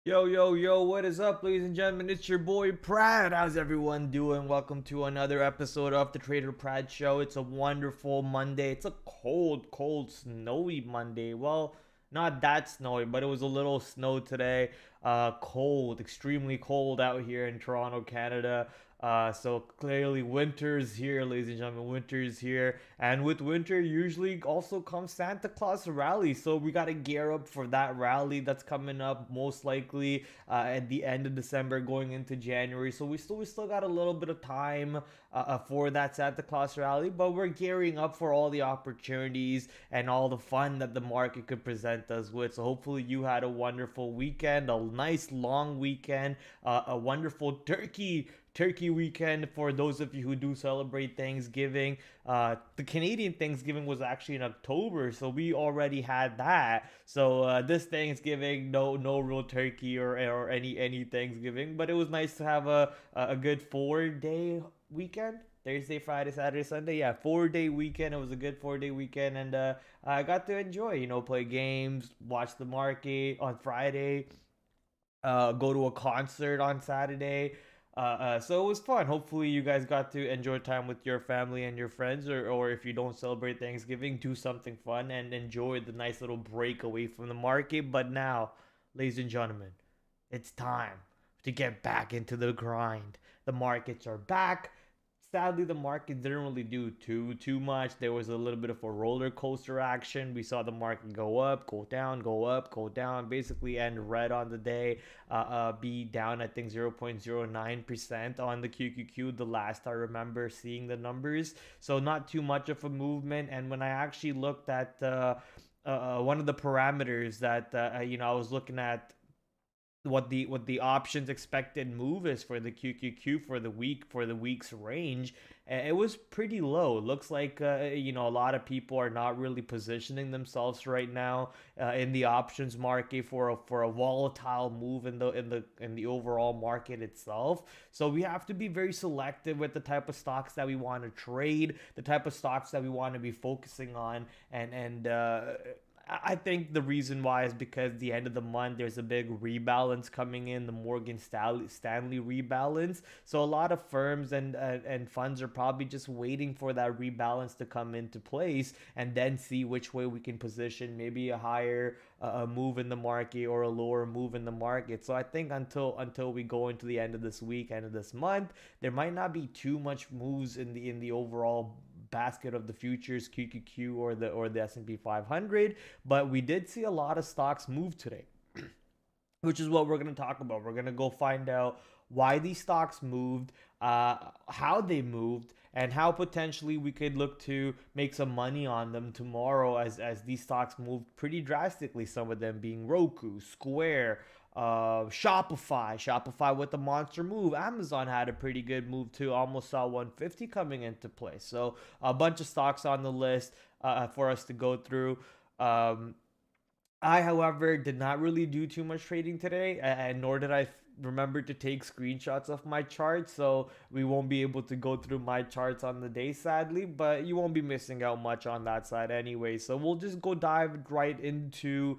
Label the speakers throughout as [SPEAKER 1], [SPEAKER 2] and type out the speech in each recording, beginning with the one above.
[SPEAKER 1] Yo, yo, yo, what is up, ladies and gentlemen? It's your boy Prad. How's everyone doing? Welcome to another episode of the TraderPrad Show. It's a wonderful Monday. It's a cold, snowy Monday. Well, not that snowy, but it was a little snow today. Cold, extremely cold out here in Toronto, Canada. So clearly winter's here, ladies and gentlemen. Winter's here, and with winter usually also comes Santa Claus rally. So we gotta gear up for that rally that's coming up, most likely at the end of December, going into January. So we still got a little bit of time for that Santa Claus rally, but we're gearing up for all the opportunities and all the fun that the market could present us with. So hopefully you had a wonderful weekend, a nice long weekend, a wonderful turkey weekend for those of you who do celebrate Thanksgiving. The Canadian Thanksgiving was actually in October, so we already had that. So this Thanksgiving, no real turkey or any Thanksgiving, but it was nice to have a good 4 day weekend. Thursday, Friday, Saturday, Sunday. Yeah, 4 day weekend. It was a good 4 day weekend, and I got to enjoy. Play games, watch the market on Friday, go to a concert on Saturday. So it was fun. Hopefully, you guys got to enjoy time with your family and your friends, or if you don't celebrate Thanksgiving, do something fun and enjoy the nice little break away from the market. But now, ladies and gentlemen, it's time to get back into the grind. The markets are back. Sadly, the market didn't really do too much. There was a little bit of a roller coaster action. We saw the market go up, go down, go up, go down, basically end red on the day. Be down, I think, 0.09% on the QQQ, the last I remember seeing the numbers. So not too much of a movement. And when I actually looked at one of the parameters that I was looking at, what the options expected move is for the QQQ for the week's range, it was pretty low. It looks like a lot of people are not really positioning themselves right now in the options market for a volatile move in the overall market itself. So we have to be very selective with the type of stocks that we want to trade, the type of stocks that we want to be focusing on, and I think the reason why is because the end of the month there's a big rebalance coming in, the Stanley rebalance. So a lot of firms and funds are probably just waiting for that rebalance to come into place and then see which way we can position, maybe a higher move in the market or a lower move in the market. So I think until we go into the end of this week, end of this month, there might not be too much moves in the overall basket of the futures QQQ or the S&P 500, but we did see a lot of stocks move today, which is what we're going to talk about. We're going to go find out why these stocks moved, how they moved, and how potentially we could look to make some money on them tomorrow as these stocks moved pretty drastically. Some of them being Roku, Square, Shopify with a monster move. Amazon had a pretty good move too. Almost saw 150 coming into play. So a bunch of stocks on the list for us to go through. I, however, did not really do too much trading today, and nor did I remember to take screenshots of my charts. So we won't be able to go through my charts on the day, sadly, but you won't be missing out much on that side anyway. So we'll just go dive right into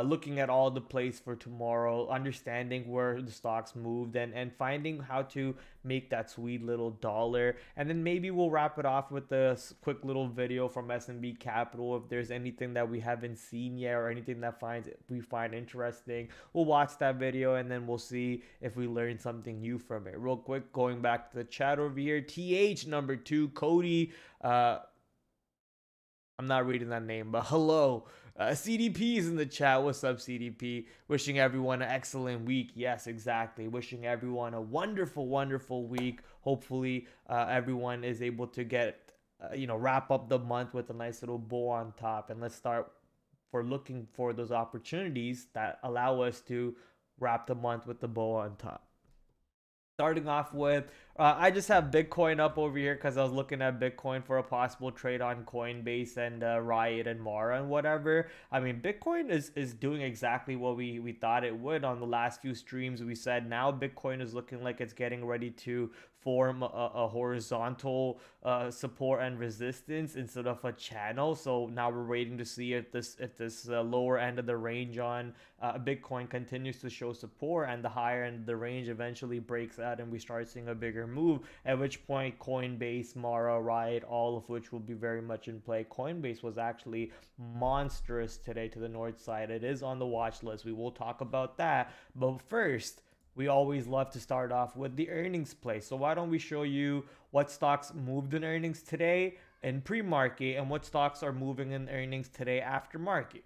[SPEAKER 1] looking at all the plays for tomorrow, understanding where the stocks moved, and finding how to make that sweet little dollar. And then maybe we'll wrap it off with a quick little video from SMB Capital. If there's anything that we haven't seen yet or anything that we find interesting, we'll watch that video and then we'll see if we learn something new from it. Real quick, going back to the chat over here, TH number 2, Cody. I'm not reading that name, but hello. CDP is in the chat. What's up, CDP? Wishing everyone an excellent week. Yes, exactly. Wishing everyone a wonderful week. Hopefully, everyone is able to wrap up the month with a nice little bow on top. And let's start for looking for those opportunities that allow us to wrap the month with the bow on top. Starting off with I just have Bitcoin up over here because I was looking at Bitcoin for a possible trade on Coinbase and Riot and Mara and whatever. I mean, Bitcoin is doing exactly what we thought it would. On the last few streams. We said now Bitcoin is looking like it's getting ready to form a horizontal support and resistance instead of a channel. So now we're waiting to see if this lower end of the range on Bitcoin continues to show support, and the higher end of the range eventually breaks out and we start seeing a bigger move, at which point Coinbase, Mara, Riot, all of which will be very much in play. Coinbase was actually monstrous today to the north side. It is on the watch list. We will talk about that. But first, we always love to start off with the earnings play. So why don't we show you what stocks moved in earnings today in pre-market and what stocks are moving in earnings today after market.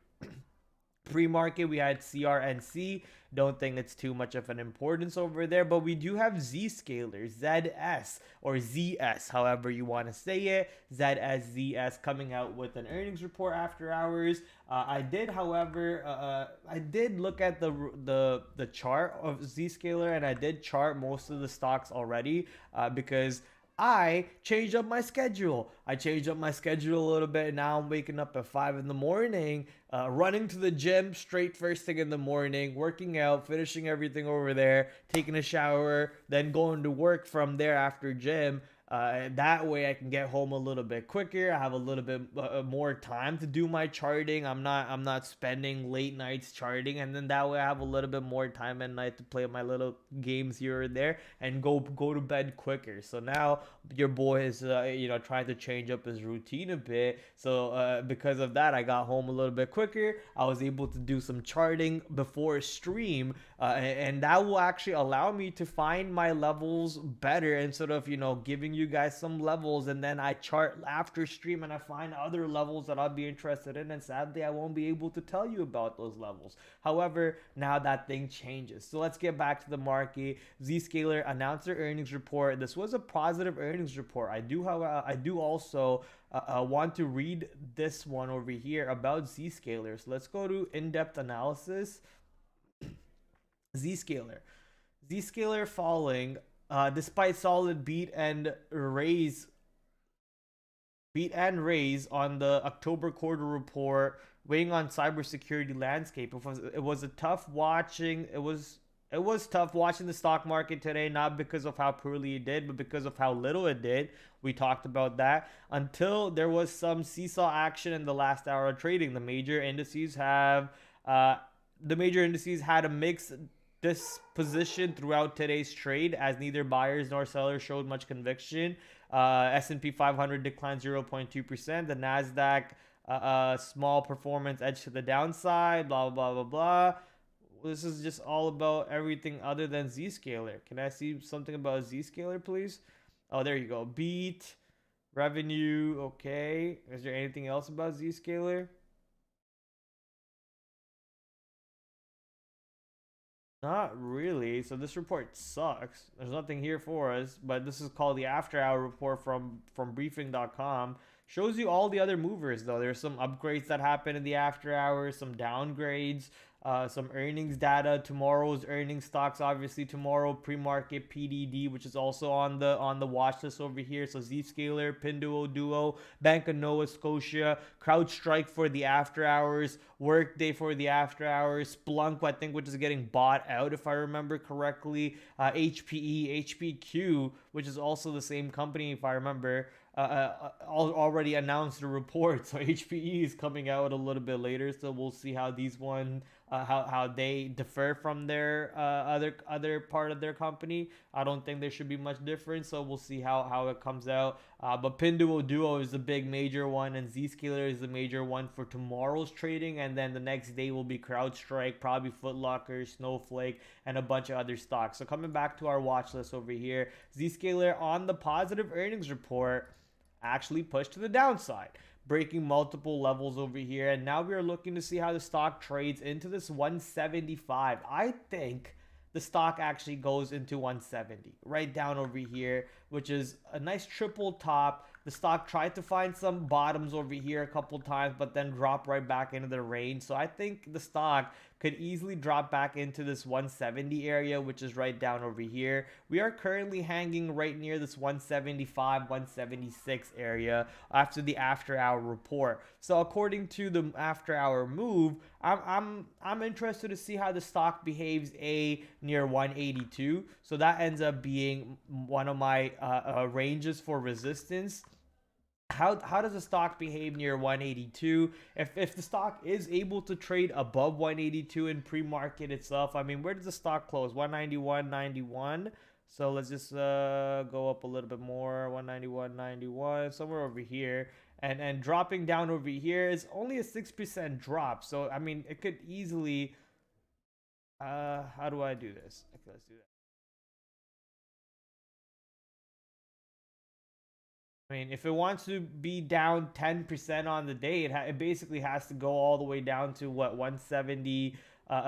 [SPEAKER 1] Pre-market, we had CRNC. Don't think it's too much of an importance over there, but we do have Zscaler, ZS, or ZS, however you want to say it. ZS coming out with an earnings report after hours. I did, however, I did look at the chart of Zscaler, and I did chart most of the stocks already because I changed up my schedule. I changed up my schedule a little bit. Now I'm waking up at 5 in the morning, running to the gym straight first thing in the morning, working out, finishing everything over there, taking a shower, then going to work from there after gym. That way I can get home a little bit quicker. I have a little bit more time to do my charting. I'm not spending late nights charting, and then that way I have a little bit more time at night to play my little games here and there and go to bed quicker. So now your boy is trying to change up his routine a bit. So because of that, I got home a little bit quicker. I was able to do some charting before stream, and that will actually allow me to find my levels better instead of giving you guys some levels and then I chart after stream and I find other levels that I'll be interested in, and sadly I won't be able to tell you about those levels. However, now that thing changes. So let's get back to the market. Zscaler announced their earnings report. This was a positive earnings report. I do also want to read this one over here about Zscaler. So let's go to in-depth analysis. Zscaler falling despite solid beat and raise on the October quarter report, weighing on cybersecurity landscape. It was tough watching the stock market today, not because of how poorly it did, but because of how little it did. We talked about that until there was some seesaw action in the last hour of trading. The major indices had a mixed disposition throughout today's trade, as neither buyers nor sellers showed much conviction. S&P 500 declined 0.2%. The Nasdaq small performance edge to the downside. Blah blah blah blah. This is just all about everything other than Zscaler. Can I see something about Zscaler, please? Oh, there you go. Beat, revenue. Okay. Is there anything else about Zscaler? Not really. So this report sucks. There's nothing here for us, but this is called the after hour report from briefing.com. Shows you all the other movers though. There's some upgrades that happen in the after hours, some downgrades, some earnings data, tomorrow's earnings stocks. Obviously tomorrow pre-market PDD, which is also on the watch list over here. So Zscaler, Pinduoduo, Bank of Nova Scotia, CrowdStrike for the after hours, Workday for the after hours, Splunk, I think, which is getting bought out if I remember correctly, HPE, HPQ, which is also the same company if I remember. Already announced a report, so HPE is coming out a little bit later, so we'll see how these one how they differ from their other part of their company. I don't think there should be much difference, so we'll see how it comes out. But Pinduoduo is the big major one, and Zscaler is the major one for tomorrow's trading, and then the next day will be CrowdStrike, probably Foot Locker, Snowflake, and a bunch of other stocks. So coming back to our watch list over here, Zscaler on the positive earnings report actually pushed to the downside, breaking multiple levels over here, and now we are looking to see how the stock trades into this 175. I think the stock actually goes into 170 right down over here, which is a nice triple top. The stock tried to find some bottoms over here a couple times, but then drop right back into the range. So I think the stock could easily drop back into this 170 area, which is right down over here. We are currently hanging right near this 175, 176 area after the after hour report. So according to the after hour move, I'm interested to see how the stock behaves near 182. So that ends up being one of my ranges for resistance. How does the stock behave near 182? If the stock is able to trade above 182 in pre-market itself, I mean, where does the stock close? 191.91. So let's just go up a little bit more. 191.91, somewhere over here. And dropping down over here is only a 6% drop. So I mean, it could easily how do I do this? Okay, let's do that. I mean, if it wants to be down 10% on the day, it basically has to go all the way down to what, 170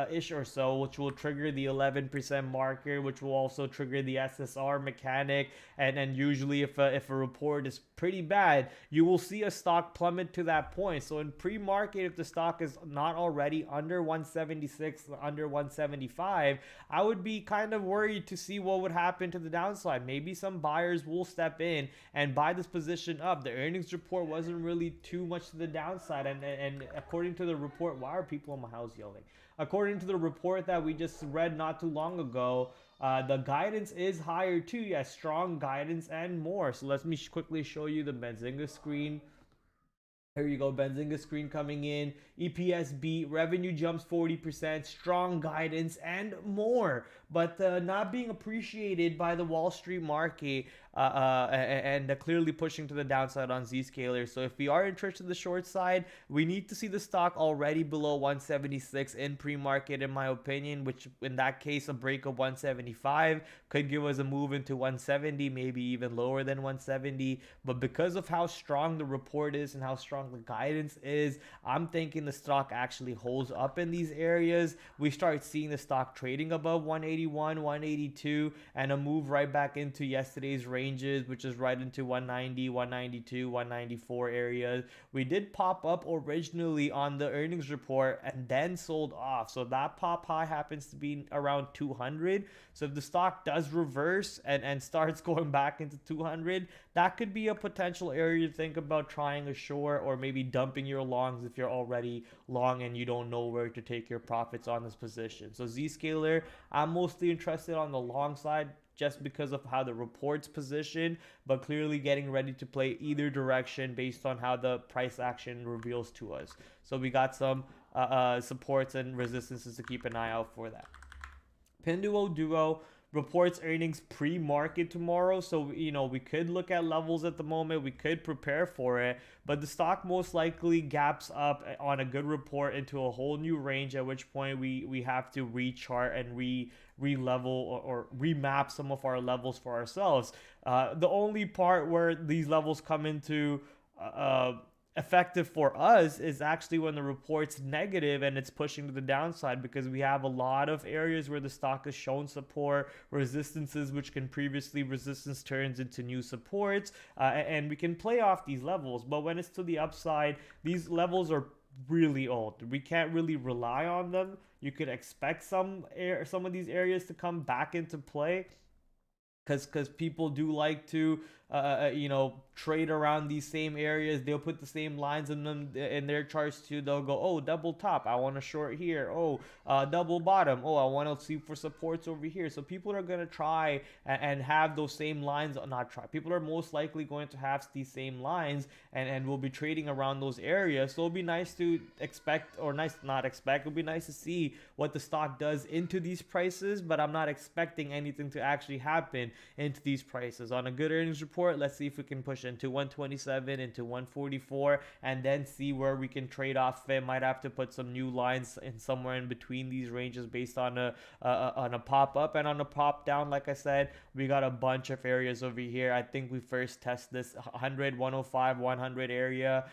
[SPEAKER 1] ish or so, which will trigger the 11% marker, which will also trigger the SSR mechanic. And usually if a report is pretty bad, you will see a stock plummet to that point. So in pre-market, if the stock is not already under 176, under 175, I would be kind of worried to see what would happen to the downside. Maybe some buyers will step in and buy this position up. The earnings report wasn't really too much to the downside, and according to the report, why are people in my house yelling? According to the report that we just read not too long ago, the guidance is higher too. Yes, strong guidance and more. So let me quickly show you the Benzinga screen. Here you go, Benzinga screen coming in. EPS beat, revenue jumps 40%, strong guidance, and more. But not being appreciated by the Wall Street market and clearly pushing to the downside on Zscaler. So if we are interested in the short side, we need to see the stock already below 176 in pre-market, in my opinion, which in that case, a break of 175 could give us a move into 170, maybe even lower than 170. But because of how strong the report is and how strong the guidance is, I'm thinking the stock actually holds up in these areas. We start seeing the stock trading above 181, 182, and a move right back into yesterday's ranges, which is right into 190, 192, 194 areas. We did pop up originally on the earnings report and then sold off. So that pop high happens to be around 200. So if the stock does reverse and starts going back into 200, that could be a potential area to think about trying a short, or maybe dumping your longs if you're already long and you don't know where to take your profits on this position. So Zscaler, I'm mostly interested on the long side just because of how the report's position, but clearly getting ready to play either direction based on how the price action reveals to us. So we got some supports and resistances to keep an eye out for that. Pinduo Duo reports earnings pre-market tomorrow, so we could look at levels at the moment, we could prepare for it, but the stock most likely gaps up on a good report into a whole new range, at which point we have to rechart and re-level or remap some of our levels for ourselves. The only part where these levels come into effective for us is actually when the report's negative and it's pushing to the downside, because we have a lot of areas where the stock has shown support, resistances which can previously resistance turns into new supports, and we can play off these levels. But when it's to the upside, these levels are really old. We can't really rely on them. You could expect some of these areas to come back into play, because people do like to trade around these same areas. They'll put the same lines in them in their charts too. They'll go, oh, double top, I want to short here. Oh, double bottom, oh, I want to see for supports over here. So people are going to try and have those same lines. Not try, people are most likely going to have these same lines and will be trading around those areas. So it'll be nice to expect, or nice not expect, it'll be nice to see what the stock does into these prices, but I'm not expecting anything to actually happen into these prices. On a good earnings report, let's see if we can push into 127, into 144, and then see where we can trade off. It might have to put some new lines in somewhere in between these ranges based on a pop up and on a pop down. Like I said, we got a bunch of areas over here. I think we first test this 100, 105, 100 area.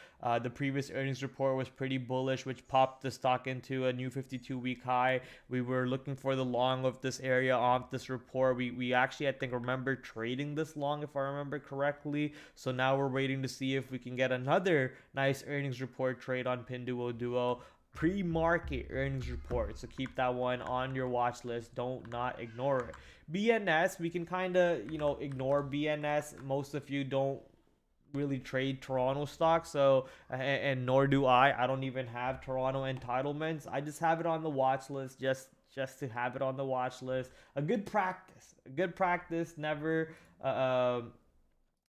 [SPEAKER 1] The previous earnings report was pretty bullish, which popped the stock into a new 52-week high. We were looking for the long of this area off this report. We actually, I think, remember trading this long, if I remember it correctly. So now we're waiting to see if we can get another nice earnings report trade on Pinduoduo pre-market earnings report. So keep that one on your watch list. Don't not ignore it. BNS, we can kind of, ignore BNS. Most of you don't really trade Toronto stock, so and nor do I don't even have Toronto entitlements. I just have it on the watch list, just to have it on the watch list. A good practice.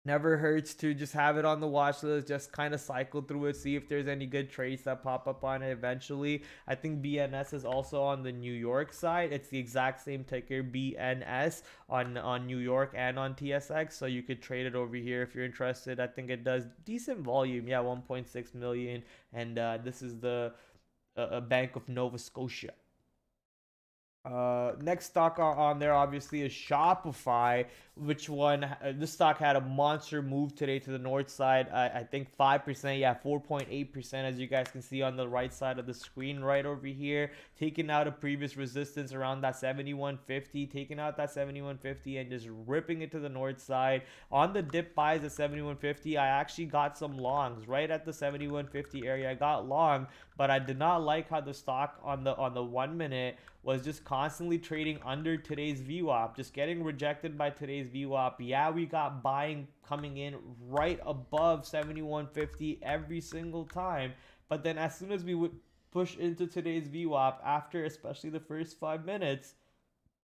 [SPEAKER 1] Never hurts to just have it on the watch list, just kind of cycle through it, see if there's any good trades that pop up on it eventually. I think BNS is also on the New York side. It's the exact same ticker, BNS, on New York and on TSX. So you could trade it over here if you're interested. I think it does decent volume. Yeah, 1.6 million. And this is the Bank of Nova Scotia. Next stock on there obviously is Shopify, which one this stock had a monster move today to the north side. I think 5%, yeah, 4.8%, as you guys can see on the right side of the screen right over here, taking out a previous resistance around that 71.50, taking out that 71.50 and just ripping it to the north side. On the dip buys at 71.50, I actually got some longs right at the 71.50 area. I got long, but I did not like how the stock on the 1 minute was just constantly trading under today's VWAP, just getting rejected by today's VWAP. Yeah, we got buying coming in right above 71.50 every single time, but then as soon as we would push into today's VWAP, after especially the first 5 minutes,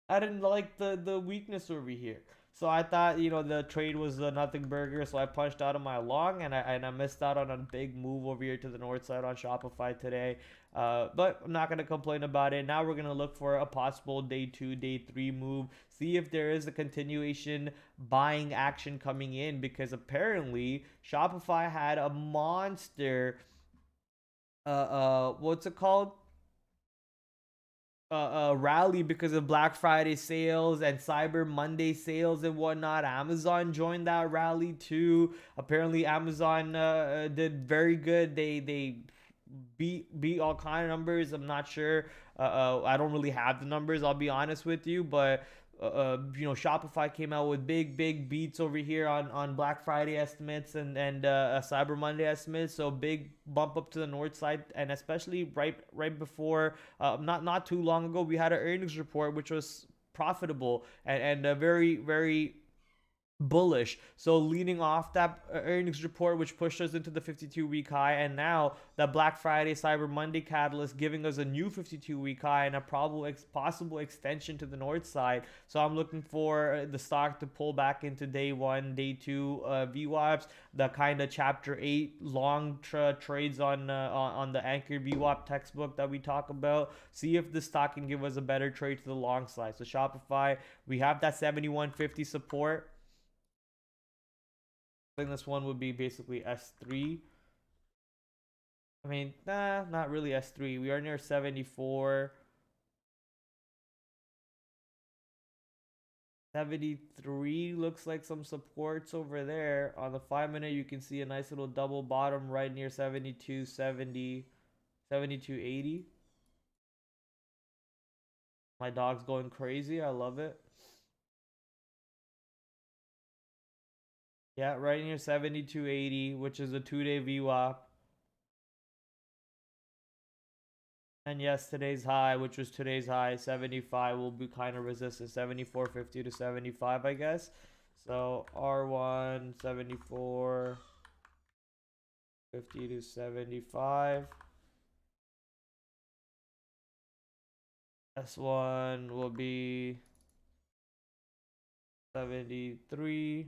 [SPEAKER 1] I didn't like the weakness over here. So I thought, the trade was a nothing burger, so I punched out of my long, and I missed out on a big move over here to the north side on Shopify today. But I'm not going to complain about it. Now we're going to look for a possible day 2, day 3 move, see if there is a continuation buying action coming in, because apparently Shopify had a monster, what's it called? Rally because of Black Friday sales and Cyber Monday sales and whatnot. Amazon joined that rally too. Apparently Amazon did very good. They beat all kind of numbers. I'm not sure. I don't really have the numbers, I'll be honest with you, but Shopify came out with big beats over here on Black Friday estimates and Cyber Monday estimates. So big bump up to the north side, and especially right before, not too long ago, we had an earnings report which was profitable and very bullish. So leading off that earnings report, which pushed us into the 52-week high, and now the Black Friday Cyber Monday catalyst giving us a new 52-week high and a possible extension to the north side. So I'm looking for the stock to pull back into day 1, day 2 VWAPs, the kind of chapter 8 long trades on the anchor VWAP textbook that we talk about. See if the stock can give us a better trade to the long side. So Shopify, we have that 71.50 support. I think this one would be basically S3. I mean, not really S3. We are near 74. 73 looks like some supports over there. On the 5 minute, you can see a nice little double bottom right near 72.70, 72.80. My dog's going crazy. I love it. Yeah, right near 72.80, which is a 2-day VWAP. And yes, today's high, which was today's high, 75, will be kind of resistant, 74.50 to 75, I guess. So R1, 74.50 to 75. S1 will be 73.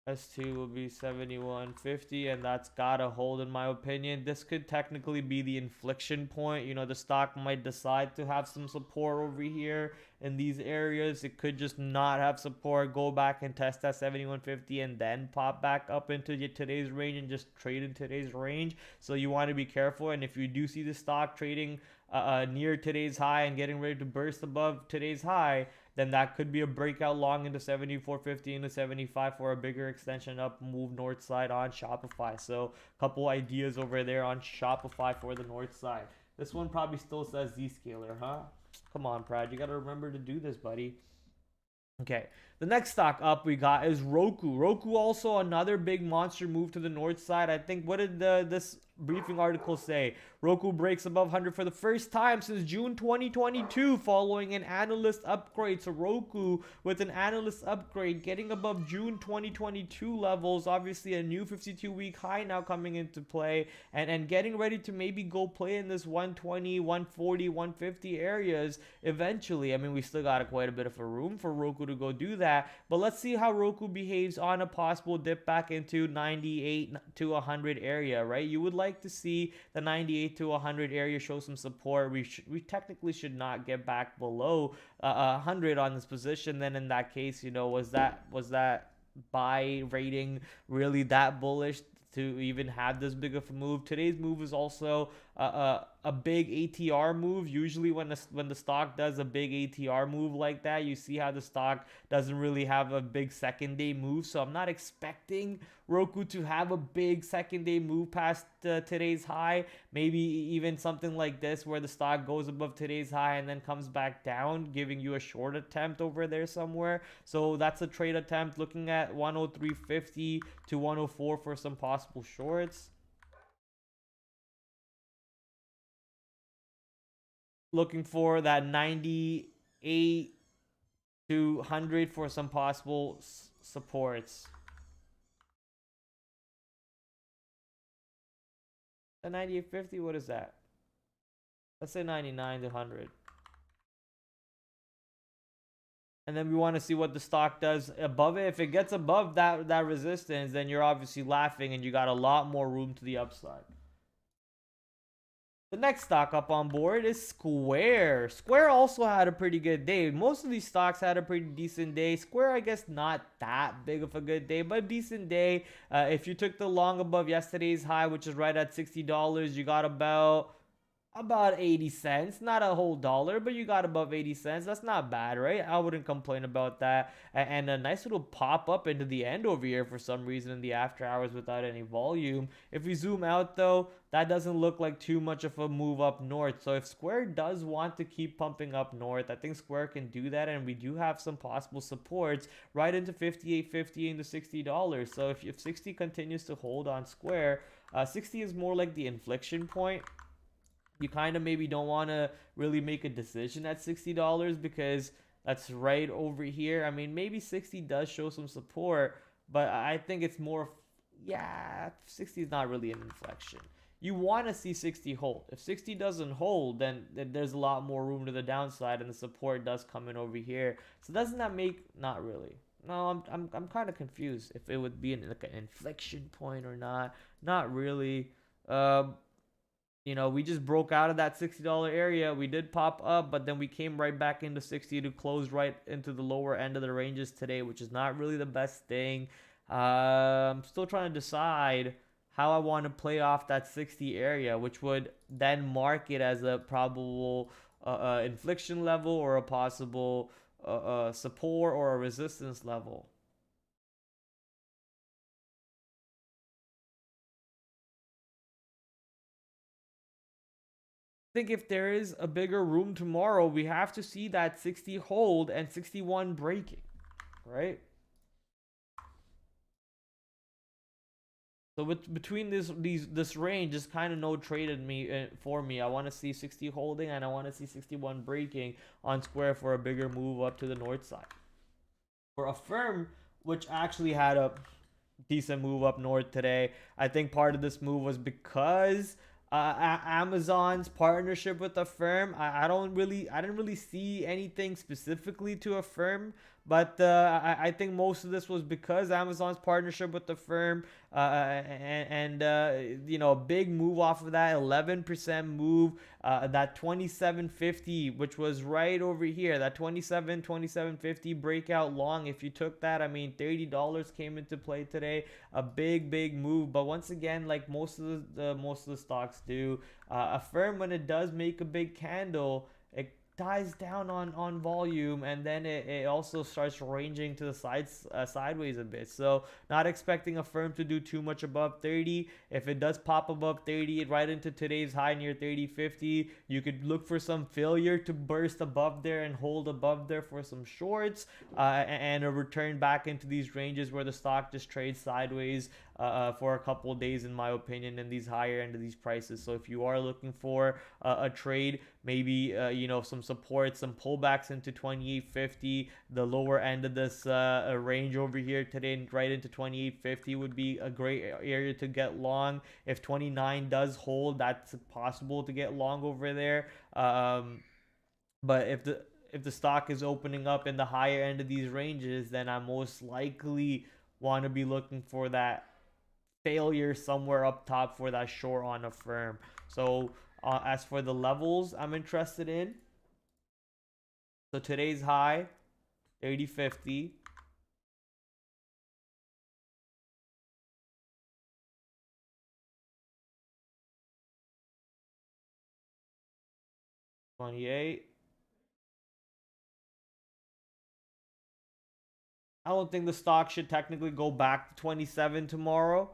[SPEAKER 1] S2 will be 71.50, and that's gotta hold in my opinion. This could technically be the inflection point. The stock might decide to have some support over here in these areas. It could just not have support, go back and test that 71.50 and then pop back up into today's range and just trade in today's range. So you want to be careful, and if you do see the stock trading near today's high and getting ready to burst above today's high, then that could be a breakout long into 74.50 into 75 for a bigger extension up move north side on Shopify. So a couple ideas over there on Shopify for the north side. This one probably still says Zscaler, huh? Come on, Prad. You got to remember to do this, buddy. Okay, the next stock up we got is Roku. Roku also another big monster move to the north side. I think, what did this briefing article say? Roku breaks above 100 for the first time since June 2022 following an analyst upgrade. So Roku with an analyst upgrade getting above June 2022 levels. Obviously a new 52-week high now coming into play, and getting ready to maybe go play in this 120, 140, 150 areas eventually. I mean, we still got quite a bit of a room for Roku to go do that, but let's see how Roku behaves on a possible dip back into 98 to 100 area, right? You would like to see the 98 to 100 area show some support. We technically should not get back below 100 on this position. Then in that case, you know, was that buy rating really that bullish to even have this big of a move? Today's move is also a big ATR move. Usually when the stock does a big ATR move like that, you see how the stock doesn't really have a big second day move. So I'm not expecting Roku to have a big second day move past today's high. Maybe even something like this where the stock goes above today's high and then comes back down, giving you a short attempt over there somewhere. So that's a trade attempt, looking at 103.50 to 104 for some possible shorts. Looking for that 98 to 100 for some possible supports. The 98.50, what is that? Let's say 99 to 100. And then we want to see what the stock does above it. If it gets above that resistance, then you're obviously laughing and you got a lot more room to the upside. The next stock up on board is Square. Square also had a pretty good day. Most of these stocks had a pretty decent day. Square, I guess, not that big of a good day, but decent day. If you took the long above yesterday's high, which is right at $60, you got about 80 cents. Not a whole dollar, but you got above 80 cents. That's not bad, right? I wouldn't complain about that. And a nice little pop up into the end over here for some reason in the after hours without any volume. If we zoom out though, that doesn't look like too much of a move up north. So if Square does want to keep pumping up north, I think Square can do that, and we do have some possible supports right into 58.50 into $60. So if 60 continues to hold on Square, 60 is more like the inflection point. You kind of maybe don't want to really make a decision at $60 because that's right over here. I mean, maybe 60 does show some support, but I think it's more, yeah, 60 is not really an inflection. You want to see 60 hold. If 60 doesn't hold, then there's a lot more room to the downside, and the support does come in over here. So doesn't that make, not really. No, I'm kind of confused if it would be like an inflection point or not. Not really. You know, we just broke out of that $60 area. We did pop up, but then we came right back into 60 to close right into the lower end of the ranges today, which is not really the best thing. I'm still trying to decide how I want to play off that 60 area, which would then mark it as a probable inflection level or a possible support or a resistance level. Think if there is a bigger room tomorrow, we have to see that 60 hold and 61 breaking, right? So between this range is kind of no trade in me for me. I want to see 60 holding and I want to see 61 breaking on Square for a bigger move up to the north side. For a firm which actually had a decent move up north today, I think part of this move was because Amazon's partnership with Affirm. I didn't really see anything specifically to Affirm, but I think most of this was because Amazon's partnership with Affirm, and you know, big move off of that 11% move, that 27.50, which was right over here, that 27.50 breakout long. If you took that, I mean, $30 came into play today, a big move. But once again, like most of the stocks do, Affirm, when it does make a big candle, it dies down on volume, and then it also starts ranging to the sideways a bit. So not expecting a firm to do too much above 30. If it does pop above 30 right into today's high near 30.50, you could look for some failure to burst above there and hold above there for some shorts, and a return back into these ranges where the stock just trades sideways for a couple of days, in my opinion, in these higher end of these prices. So if you are looking for a trade, maybe some support, some pullbacks into 28.50, the lower end of this range over here today, right into 28.50 would be a great area to get long. If 29 does hold, that's possible to get long over there. But if the stock is opening up in the higher end of these ranges, then I most likely want to be looking for that failure somewhere up top for that short on a firm. So as for the levels I'm interested in, so today's high 30.50, $28. I don't think the stock should technically go back to 27 tomorrow.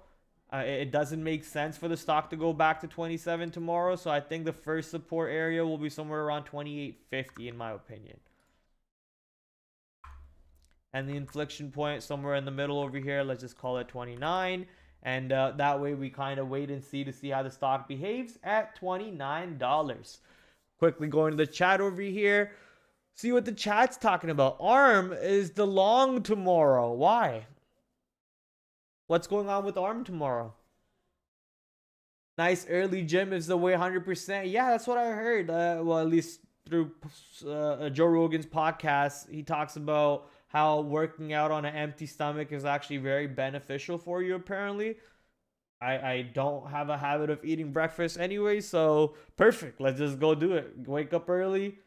[SPEAKER 1] It doesn't make sense for the stock to go back to 27 tomorrow. So I think the first support area will be somewhere around 28.50 in my opinion. And the inflection point somewhere in the middle over here, let's just call it 29. And that way we kind of wait and see to see how the stock behaves at $29. Quickly going to the chat over here. See what the chat's talking about. ARM is the long tomorrow. Why? What's going on with ARM tomorrow? Nice early gym is the way 100%. Yeah, that's what I heard. Well, at least through Joe Rogan's podcast, he talks about how working out on an empty stomach is actually very beneficial for you, apparently. I don't have a habit of eating breakfast anyway, so perfect. Let's just go do it. Wake up early.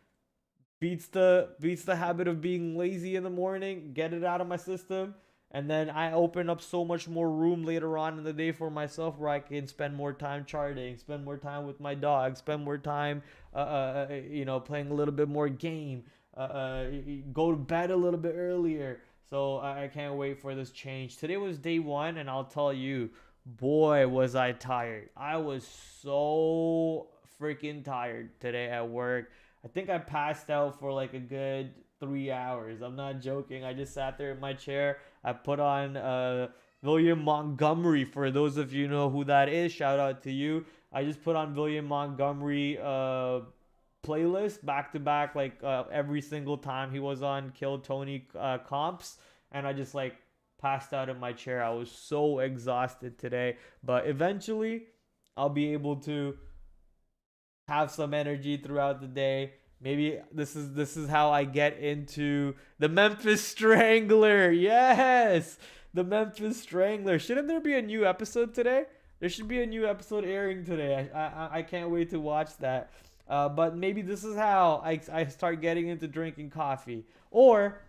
[SPEAKER 1] Beats the habit of being lazy in the morning. Get it out of my system. And then I open up so much more room later on in the day for myself where I can spend more time charting, spend more time with my dog, spend more time, playing a little bit more game, go to bed a little bit earlier. So I can't wait for this change. Today was day one, and I'll tell you, boy, was I tired. I was so freaking tired today at work. I think I passed out for like a good 3 hours. I'm not joking. I just sat there in my chair. I put on William Montgomery. For those of you know who that is, shout out to you. I just put on William Montgomery playlist back to back, like every single time he was on Kill Tony comps, and I just like passed out in my chair. I was so exhausted today, but eventually I'll be able to have some energy throughout the day. Maybe this is how I get into the Memphis Strangler. Yes, the Memphis Strangler. Shouldn't there be a new episode today? There should be a new episode airing today. I can't wait to watch that. But maybe this is how I start getting into drinking coffee. Or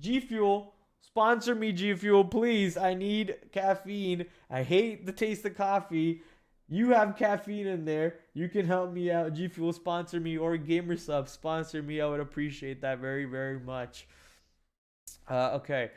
[SPEAKER 1] G Fuel, sponsor me, G Fuel, please. I need caffeine. I hate the taste of coffee. You have caffeine in there. You can help me out. G Fuel, sponsor me, or GamerSub, sponsor me. I would appreciate that very, very much. Okay.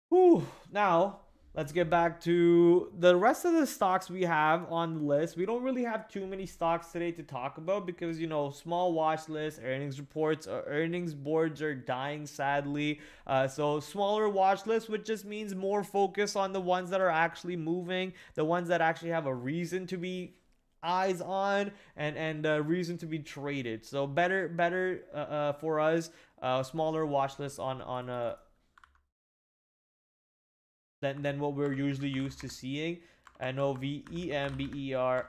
[SPEAKER 1] Whew. Now, let's get back to the rest of the stocks we have on the list. We don't really have too many stocks today to talk about because, small watch list, earnings reports, earnings boards are dying, sadly. So smaller watch list, which just means more focus on the ones that are actually moving, the ones that actually have a reason to be eyes on and a reason to be traded. So better for us, smaller watch list on than what we're usually used to seeing. NOVEMBER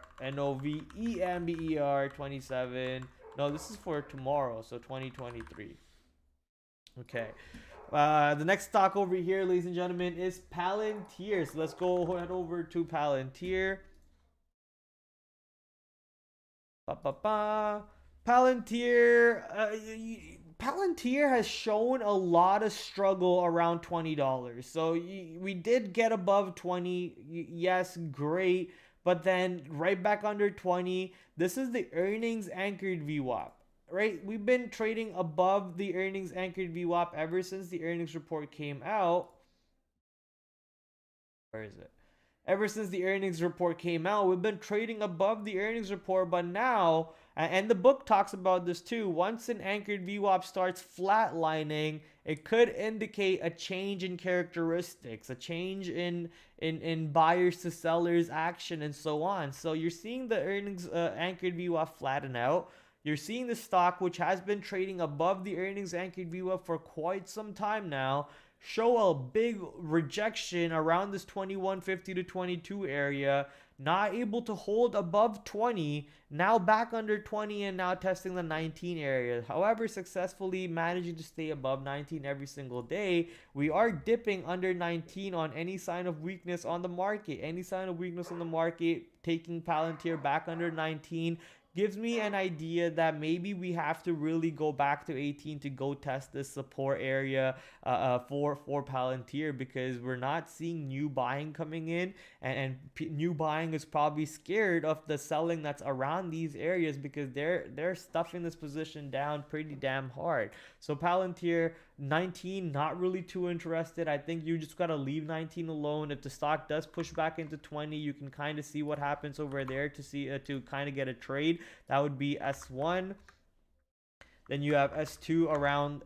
[SPEAKER 1] 27. No, this is for tomorrow, so 2023. Okay. The next stock over here, ladies and gentlemen, is Palantir. So let's go head over to Palantir. Palantir has shown a lot of struggle around $20. So we did get above 20. Yes, great. But then right back under 20. This is the earnings anchored VWAP. right? We've been trading above the earnings anchored VWAP ever since the earnings report came out. Where is it? Ever since the earnings report came out, we've been trading above the earnings report, but now, and the book talks about this too, once an anchored VWAP starts flatlining, it could indicate a change in characteristics, a change in buyers to sellers action, and so on. So you're seeing the earnings anchored VWAP flatten out. You're seeing the stock, which has been trading above the earnings anchored VWAP for quite some time now, show a big rejection around this 2150 to 22 area, not able to hold above 20, now back under 20 and now testing the 19 area. However, successfully managing to stay above 19 every single day. We are dipping under 19 on any sign of weakness on the market. Any sign of weakness on the market, taking Palantir back under 19 gives me an idea that maybe we have to really go back to 18 to go test this support area for Palantir, because we're not seeing new buying coming in, and new buying is probably scared of the selling that's around these areas, because they're stuffing this position down pretty damn hard. So Palantir 19, not really too interested. I think you just got to leave 19 alone. If the stock does push back into 20, you can kind of see what happens over there to see to kind of get a trade. That would be S1. Then you have S2 around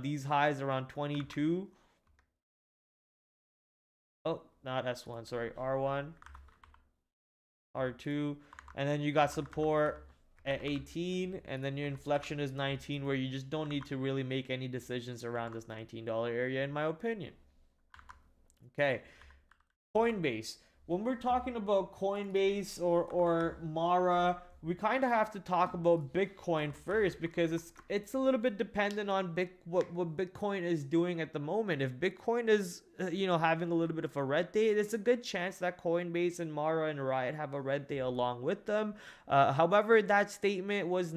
[SPEAKER 1] these highs around 22. Oh, not S1, sorry, R1, R2, and then you got support at 18, and then your inflection is 19, where you just don't need to really make any decisions around this $19 area, in my opinion. Okay, Coinbase. When we're talking about Coinbase or Mara, we kind of have to talk about Bitcoin first, because it's a little bit dependent on what Bitcoin is doing at the moment. If Bitcoin is having a little bit of a red day, there's a good chance that Coinbase and Mara and Riot have a red day along with them. However, that statement was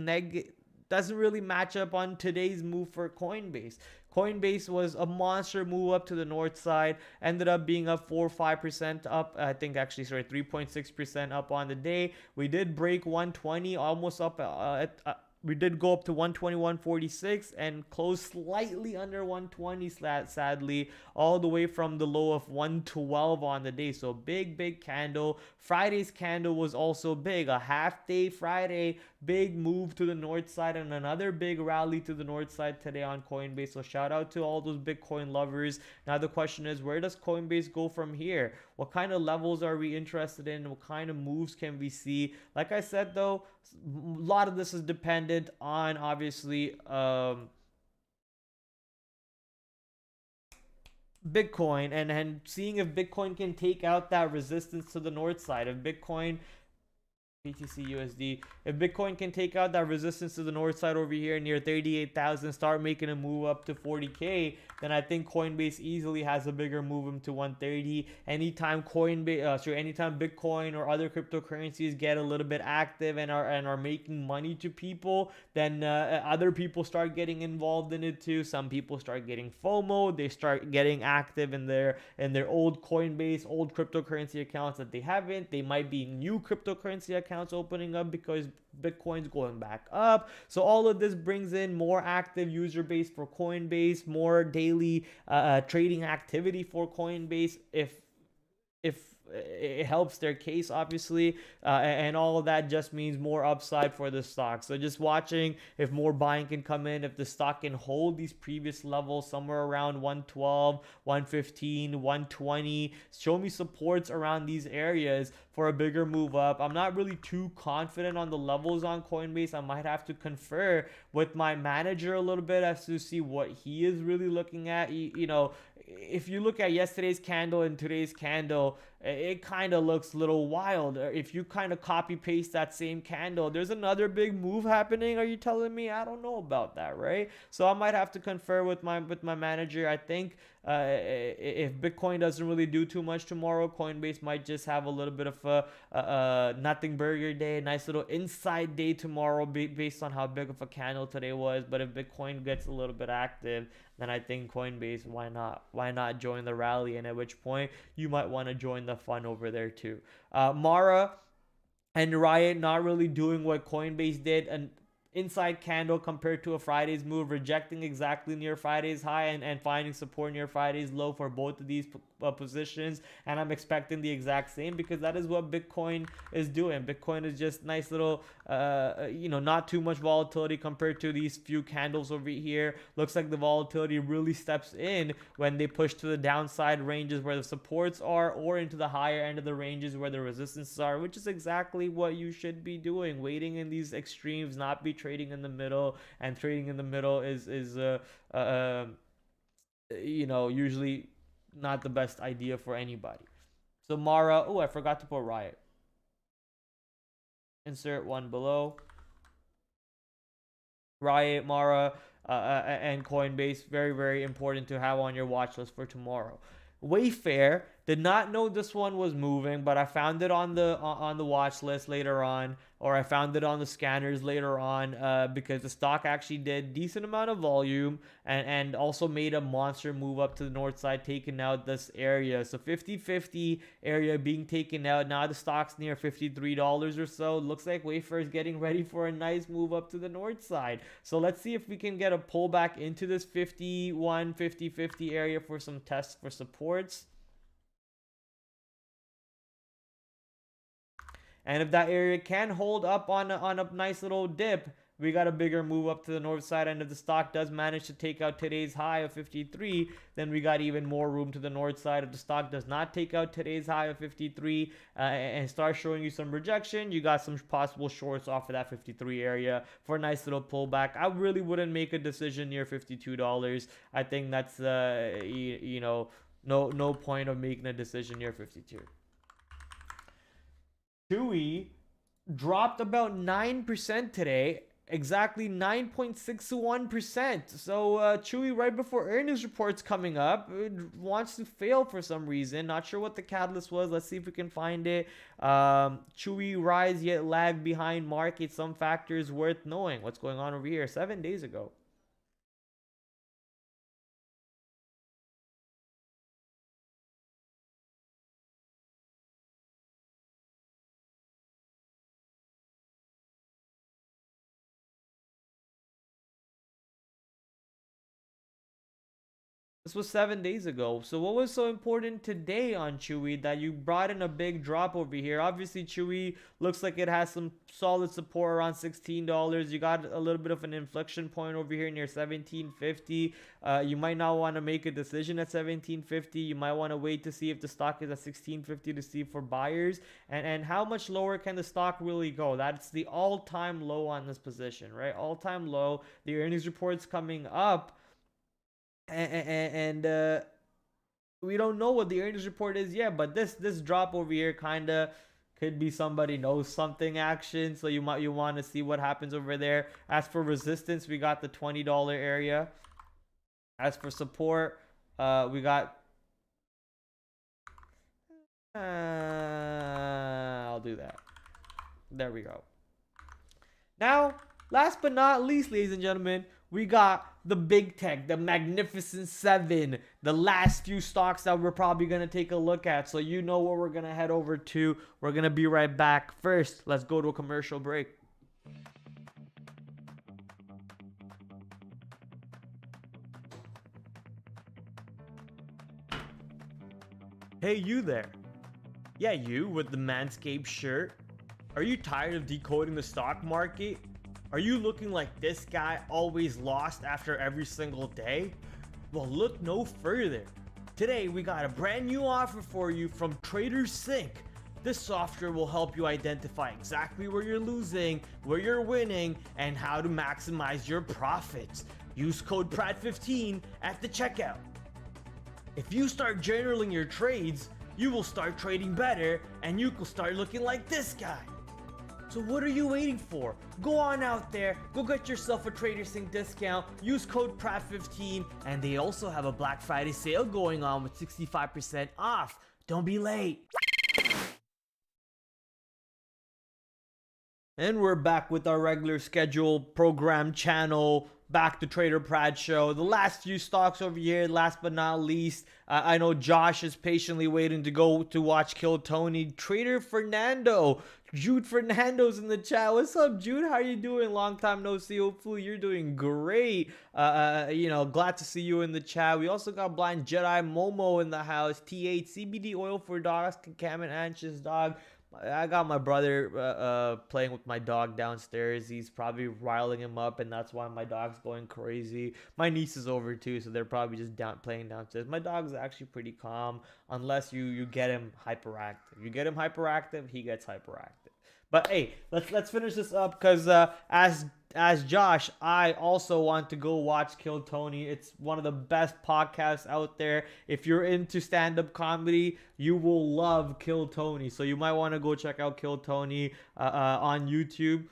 [SPEAKER 1] doesn't really match up on today's move for Coinbase. Coinbase was a monster move up to the north side, ended up being up 4 or 5% up. I think actually, sorry, 3.6% up on the day. We did break 120, almost up we did go up to 121.46 and close slightly under 120, sadly, all the way from the low of 112 on the day. So big candle. Friday's candle was also big, a half day Friday, big move to the north side, and another big rally to the north side today on Coinbase. So shout out to all those Bitcoin lovers. Now the question is, where does Coinbase go from here? What kind of levels are we interested in? What kind of moves can we see? Like I said, though, a lot of this is dependent on, obviously, Bitcoin, and seeing if Bitcoin can take out that resistance to the north side. If Bitcoin BTC USD, if Bitcoin can take out that resistance to the north side over here near 38,000, start making a move up to 40k, then I think Coinbase easily has a bigger move to 130. Anytime anytime Bitcoin or other cryptocurrencies get a little bit active and are making money to people, then other people start getting involved in it too. Some people start getting FOMO. They start getting active in their old Coinbase, old cryptocurrency accounts that they haven't. They might be new cryptocurrency accounts opening up because Bitcoin's going back up. So all of this brings in more active user base for Coinbase, more daily trading activity for Coinbase. If it helps their case, obviously, and all of that just means more upside for the stock. So just watching if more buying can come in, if the stock can hold these previous levels somewhere around 112, 115, 120, show me supports around these areas for a bigger move up. I'm not really too confident on the levels on Coinbase. I might have to confer with my manager a little bit as to see what he is really looking at. If you look at yesterday's candle and today's candle, it kind of looks a little wild. If you kind of copy paste that same candle, there's another big move happening. Are you telling me? I don't know about that, right? So I might have to confer with my manager. I think if Bitcoin doesn't really do too much tomorrow, Coinbase might just have a little bit of a nothing burger day, nice little inside day tomorrow based on how big of a candle today was. But if Bitcoin gets a little bit active, then I think Coinbase, why not join the rally? And at which point you might want to join the fun over there too. Mara and Riot not really doing what Coinbase did, and inside candle compared to a Friday's move, rejecting exactly near Friday's high and finding support near Friday's low for both of these positions. And I'm expecting the exact same, because that is what Bitcoin is doing. Bitcoin is just nice little, not too much volatility compared to these few candles over here. Looks like the volatility really steps in when they push to the downside ranges where the supports are, or into the higher end of the ranges where the resistances are, which is exactly what you should be doing. Waiting in these extremes, not be trading in the middle. And trading in the middle is usually not the best idea for anybody. So Mara, oh, I forgot to put Riot. Insert one below. Riot, Mara, and Coinbase, very, very important to have on your watch list for tomorrow. Wayfair, did not know this one was moving, but I found it on the watch list later on, or I found it on the scanners later on, because the stock actually did decent amount of volume and also made a monster move up to the north side, taking out this area. So 50-50 area being taken out. Now the stock's near $53 or so. Looks like Wayfair is getting ready for a nice move up to the north side. So let's see if we can get a pullback into this 50-50 area for some tests for supports. And if that area can hold up on a nice little dip, we got a bigger move up to the north side. And if the stock does manage to take out today's high of 53, then we got even more room to the north side. If the stock does not take out today's high of 53 and start showing you some rejection, you got some possible shorts off of that 53 area for a nice little pullback. I really wouldn't make a decision near $52. I think that's no point of making a decision near 52. Chewy dropped about 9% today, exactly 9.61%. So Chewy, right before earnings reports coming up, wants to fail for some reason. Not sure what the catalyst was. Let's see if we can find it. Chewy rise yet lag behind market. Some factors worth knowing. What's going on over here? 7 days ago. This was 7 days ago. So what was so important today on Chewy that you brought in a big drop over here? Obviously, Chewy looks like it has some solid support around $16. You got a little bit of an inflection point over here near $17.50. You might not want to make a decision at $17.50. You might want to wait to see if the stock is at $16.50 to see for buyers. And how much lower can the stock really go? That's the all-time low on this position, right? All-time low. The earnings report's coming up. And we don't know what the earnings report is yet, but this drop over here kind of could be somebody knows something action. So you want to see what happens over there. As for resistance, we got the $20 area. As for support, we got I'll do that. There we go. Now, last but not least, ladies and gentlemen, we got the big tech, the Magnificent Seven, the last few stocks that we're probably going to take a look at. So you know what we're going to head over to. We're going to be right back. First, let's go to a commercial break. Hey, you there. Yeah, you with the Manscaped shirt. Are you tired of decoding the stock market? Are you looking like this guy, always lost after every single day? Well, look no further. Today, we got a brand new offer for you from TraderSync. This software will help you identify exactly where you're losing, where you're winning, and how to maximize your profits. Use code PRAD15 at the checkout. If you start journaling your trades, you will start trading better, and you can start looking like this guy. So what are you waiting for? Go on out there, go get yourself a TraderSync discount, use code PRAD15, and they also have a Black Friday sale going on with 65% off. Don't be late. And we're back with our regular schedule program channel. Back to TraderPrad show. The last few stocks over here, last but not least, I know Josh is patiently waiting to go to watch Kill Tony. Trader Fernando Jude Fernando's in the chat. What's up, Jude? How you doing? Long time no see. Hopefully you're doing great. Glad to see you in the chat. We also got Blind Jedi Momo in the house. T8 CBD oil for dogs. Cam and Anxious dog. I got my brother playing with my dog downstairs. He's probably riling him up, and that's why my dog's going crazy. My niece is over too, so they're probably just playing downstairs. My dog's actually pretty calm, unless you get him hyperactive. You get him hyperactive, he gets hyperactive. But hey, let's finish this up because as Josh, I also want to go watch Kill Tony. It's one of the best podcasts out there. If you're into stand-up comedy, you will love Kill Tony. So you might want to go check out Kill Tony on YouTube.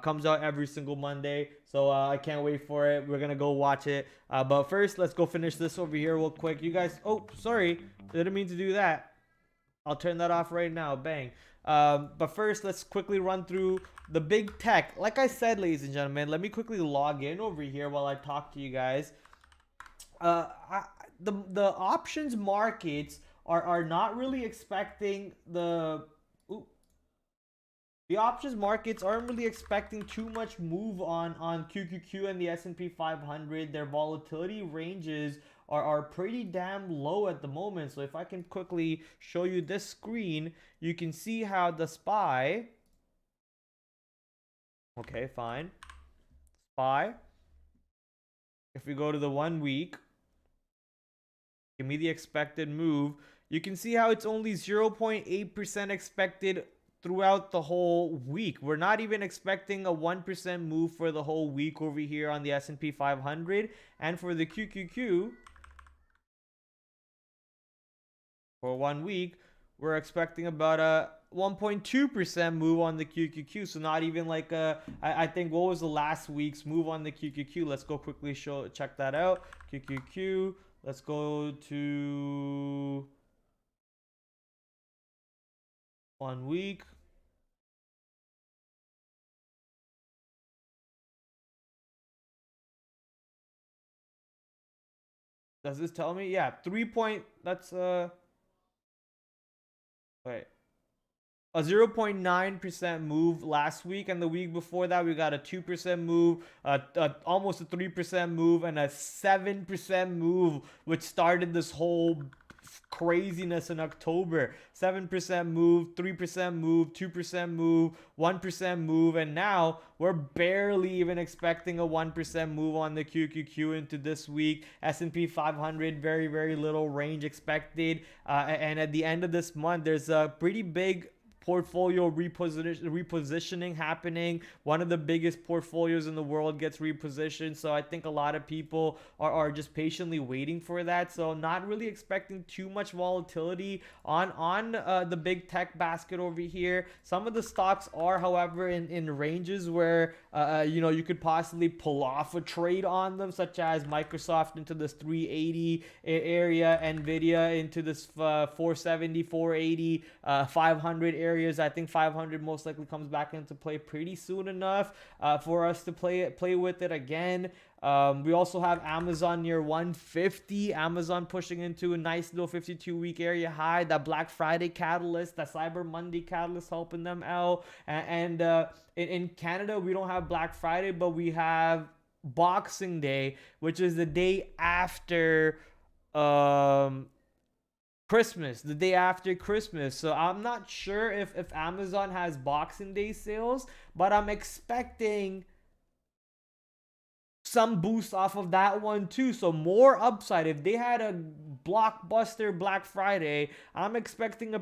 [SPEAKER 1] Comes out every single Monday. So I can't wait for it. We're going to go watch it. But first, let's go finish this over here real quick. You guys, oh, sorry. Didn't mean to do that. I'll turn that off right now. Bang. But first, let's quickly run through the big tech. Like I said, ladies and gentlemen, let me quickly log in over here while I talk to you guys. The options markets are not really expecting the options markets aren't really expecting too much move on QQQ and the S&P 500. Their volatility ranges are pretty damn low at the moment. So if I can quickly show you this screen, you can see how the SPY, okay, fine, SPY, if we go to the 1 week, give me the expected move, you can see how it's only 0.8% expected throughout the whole week. We're not even expecting a 1% move for the whole week over here on the S&P 500. And for the QQQ, for 1 week, we're expecting about a 1.2% move on the QQQ. So not even like I think what was the last week's move on the QQQ? Let's go quickly check that out. QQQ, let's go to 1 week. Does this tell me? Yeah, 3 that's wait. A 0.9% move last week, and the week before that we got a 2% move, almost a 3% move, and a 7% move, which started this whole craziness in October. 7% move, 3% move, 2% move, 1% move, and now we're barely even expecting a 1% move on the QQQ into this week. S&P 500, very, very little range expected. And at the end of this month, there's a pretty big portfolio repositioning happening. One of the biggest portfolios in the world gets repositioned, so I think a lot of people are just patiently waiting for that. So not really expecting too much volatility on the big tech basket over here. Some of the stocks are, however, in ranges where you could possibly pull off a trade on them, such as Microsoft into this 380 area, Nvidia into this 470, 480, 500 areas. I think 500 most likely comes back into play pretty soon enough for us to play with it again. We also have Amazon near 150. Amazon pushing into a nice little 52-week area high. That Black Friday catalyst, that Cyber Monday catalyst helping them out. And in Canada, we don't have Black Friday, but we have Boxing Day, which is the day after Christmas, the day after Christmas. So I'm not sure if Amazon has Boxing Day sales, but I'm expecting some boost off of that one too. So more upside. If they had a blockbuster Black Friday, I'm expecting a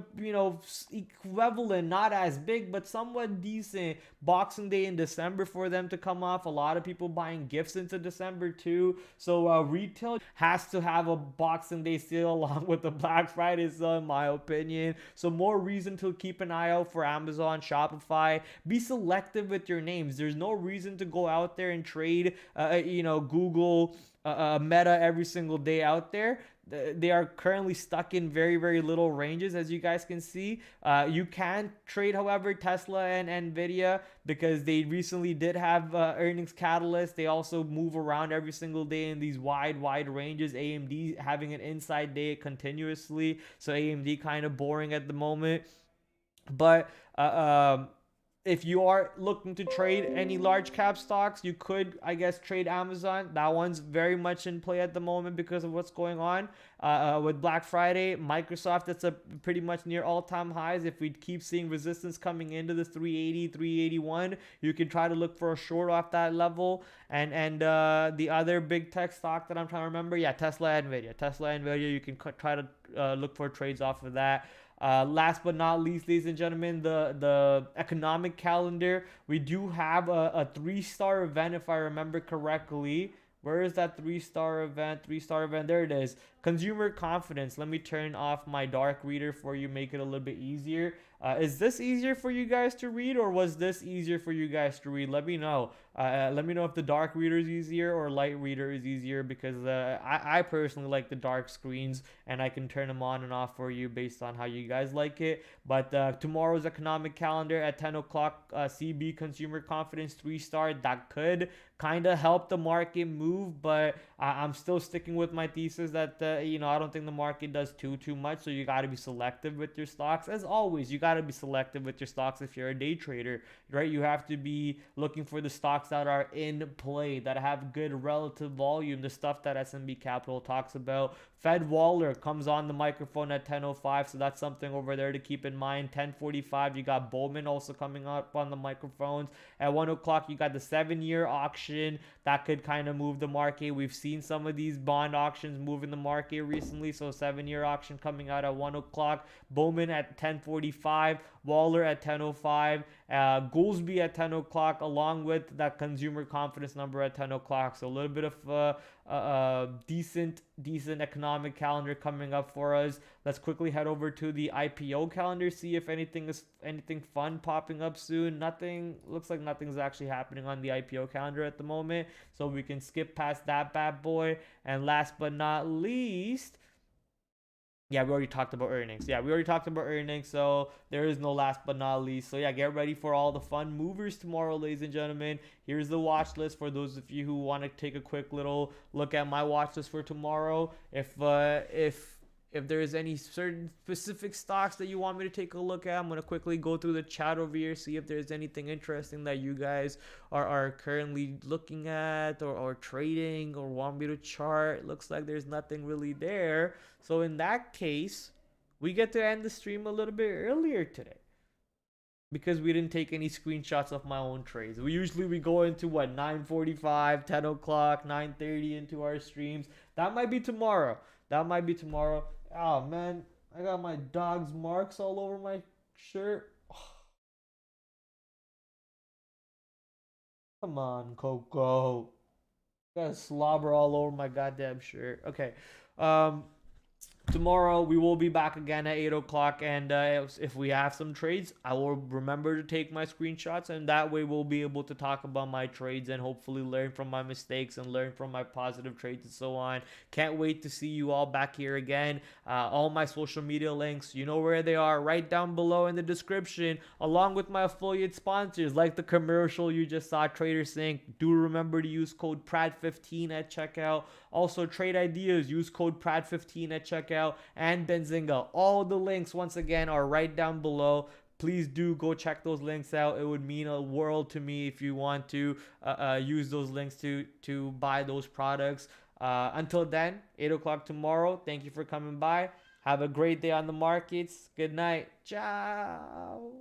[SPEAKER 1] equivalent, not as big but somewhat decent Boxing Day in December for them to come off. A lot of people buying gifts into December too. So retail has to have a Boxing Day sale along with the Black Friday sale, in my opinion. So more reason to keep an eye out for Amazon, Shopify. Be selective with your names. There's no reason to go out there and trade Google, Meta every single day out there. They are currently stuck in very, very little ranges, as you guys can see. You can trade, however, Tesla and Nvidia, because they recently did have earnings catalyst. They also move around every single day in these wide ranges. AMD having an inside day continuously, so AMD kind of boring at the moment. But if you are looking to trade any large cap stocks, you could, I guess, trade Amazon. That one's very much in play at the moment because of what's going on with Black Friday. Microsoft, that's a pretty much near all-time highs. If we keep seeing resistance coming into the 380, 381, you can try to look for a short off that level. And the other big tech stock that I'm trying to remember, yeah, Tesla, Nvidia. You can try to look for trades off of that. Last but not least, ladies and gentlemen, the economic calendar. We do have a 3-star event, if I remember correctly. Where is that 3-star event? 3-star event. There it is. Consumer confidence. Let me turn off my dark reader for you, make it a little bit easier. Is this easier for you guys to read, or was this easier for you guys to read? Let me know. Let me know if the dark reader is easier or light reader is easier, because I personally like the dark screens, and I can turn them on and off for you based on how you guys like it. But tomorrow's economic calendar at 10 o'clock, CB consumer confidence 3-star. That could kind of help the market move, but I'm still sticking with my thesis that I don't think the market does too much. So you got to be selective with your stocks. As always, you got to be selective with your stocks if you're a day trader, right? You have to be looking for the stocks that are in play, that have good relative volume, the stuff that SMB Capital talks about. Fed Waller comes on the microphone at 10:05, so that's something over there to keep in mind. 10:45, you got Bowman also coming up on the microphones. At 1 o'clock, you got the 7-year auction that could kind of move the market. We've seen some of these bond auctions move in the market recently, so 7-year auction coming out at 1 o'clock. Bowman at 10:45, Waller at 10:05, Goolsby at 10 o'clock, along with that consumer confidence number at 10 o'clock. So a little bit of decent economic calendar coming up for us. Let's quickly head over to the IPO calendar, see if anything fun popping up soon. Looks like nothing's actually happening on the IPO calendar at the moment, so we can skip past that bad boy. And last but not least, yeah, we already talked about earnings. So there is no last but not least. So yeah, get ready for all the fun movers tomorrow, ladies and gentlemen. Here's the watch list for those of you who want to take a quick little look at my watch list for tomorrow. If there is any certain specific stocks that you want me to take a look at, I'm going to quickly go through the chat over here, see if there's anything interesting that you guys are currently looking at or trading or want me to chart. Looks like there's nothing really there. So in that case, we get to end the stream a little bit earlier today, because we didn't take any screenshots of my own trades. We usually go into 9:45, 10 o'clock, 9:30 into our streams. That might be tomorrow. Oh man, I got my dog's marks all over my shirt. Come on, Coco. Got slobber all over my goddamn shirt. Okay. Tomorrow we will be back again at 8 o'clock, and if we have some trades, I will remember to take my screenshots, and that way we'll be able to talk about my trades and hopefully learn from my mistakes and learn from my positive trades and so on. Can't wait to see you all back here again. All my social media links, you know where they are, right down below in the description, along with my affiliate sponsors like the commercial you just saw, TraderSync. Do remember to use code PRAD15 at checkout. Also, Trade Ideas, use code PRAD15 at checkout, and Benzinga. All the links, once again, are right down below. Please do go check those links out. It would mean a world to me if you want to use those links to buy those products. Until then, 8 o'clock tomorrow. Thank you for coming by. Have a great day on the markets. Good night. Ciao.